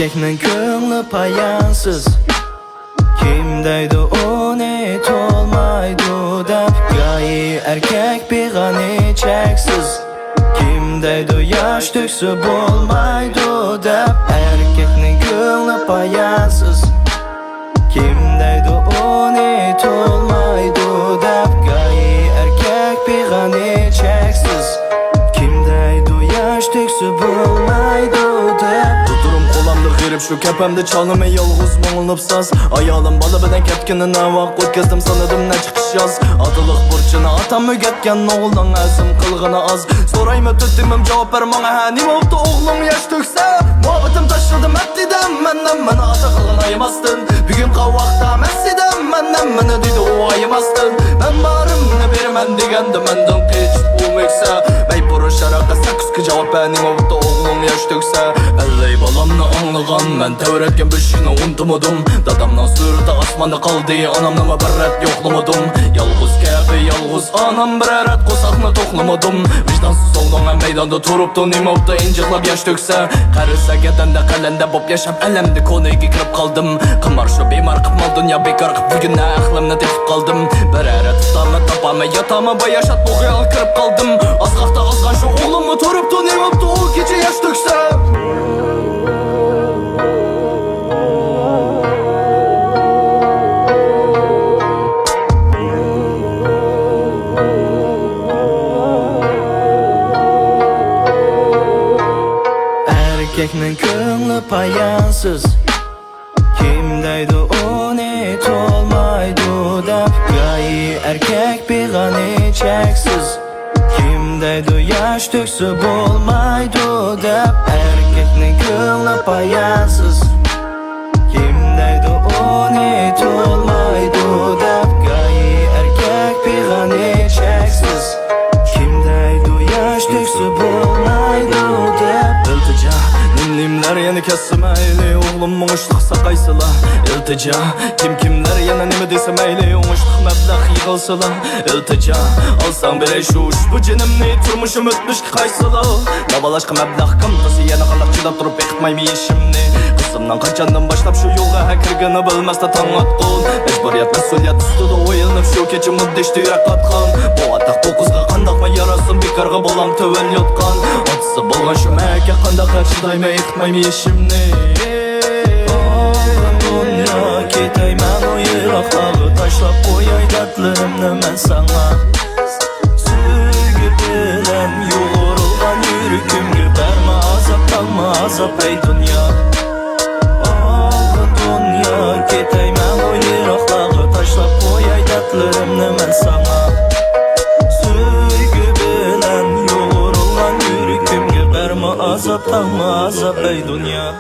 Erkekning ko'ngli payansız, kim deydi onu tolmaydı deb. Gayi erkek beg'ani cheksiz, kim deydi yosh to'ksa bo'lmaydi deb. Erkekning ko'ngli payansız, kim deydi onu tolmaydı deb. Gayi erkek beg'ani cheksiz, kim deydi yosh to'ksa bo'lmaydi deb. Girip şu kepemde çalımı yalğız moğulup saz. Ayalım balı beden ketkinine vak o'tkazdim sanadım ne çıkış yaz. Adılık burçuna atam mügetken oğuldan azım kılgına az. Sorayma tüttümüm cevap ver bana ha. Nima oldu oğlum yaş tökse muhabbetim taşladım ettidem. Menden bana ata kılgın ayımastın. Bugün kavvakta messidem. Menden bana dedi o ayımastın. Ben barım ne bermen degende menden hiç bulmekse. Bey buruşarak da saküskü cevap ver. Nima oldu oğlum yaş tökse. Elley balamla anlıgan men tevretken büşünü unutmadım. Dadamdan sürde asmanda kaldı. Anamdan haberret yoklamadım. Yalğız kefi yalğız anam bir eret kosakını toklamadım. Vicdansız olduğun meydanda turuptu. Nima oldu incıklap yaş tökse. Karısa gedende kalende bop yaşap elemdi konuya girip kaldım. Kımar şu bemar kıpmal dünya bekar kıp bugün ne aklımla defip kaldım. Bir eret tutamı tapamı yatamı bay yaşat bu hayal kırıp kaldım. Az kafta azgan şu oğlumu turuptu. Nima oldu o gece yaş tökse. Erkekning ko'ngli payansız, kim deydi onu tolmaydı deb. Gayi erkek beg'ani cheksiz, kim deydi yosh to'ksa bo'lmaydi deb. Erkekning ko'ngli payansız, kim deydi onu tolmaydı deb. Gayi erkek beg'ani cheksiz, kim deydi yosh to'ksa bo'lmaydi deb. İltica nimler yeni kesmeyli. Oğlum muğuşluk sakaysıla. İltica kimler yana nime desemeyli. Oğuşluk meblağ yığılsıla. İltica alsan bir eşuş bu cinimni turmuşum ötmüş ki kaysıla. Dabalaşka meblağ kımtası yana kalak çılap durup ekitmaymi işimni. Kızımdan kaçandan başlap şu yola kirgini bilmez de tan atkın. Mecburiyet mesuliyet üstüde oylanıp şu keçi muddeşti yürek atkan. Bu atak bu kızga kandak mı yarasın bir karga bolam tövel yotkan. Atısı bolgan şu meke kandak karşıdayma ekitmaymi işimni. Dünya keteymen o yırakları taşlap koyay dertlerimni men sana. Sevgi bilen yoğrulgan yürükümge berme azap kalma azap ey dünya. Dünya keteymen o yırakları taşlap koyay dertlerimni men sana. Sevgi bilen yoğrulgan yürükümge berme azap kalma azap ey dünya.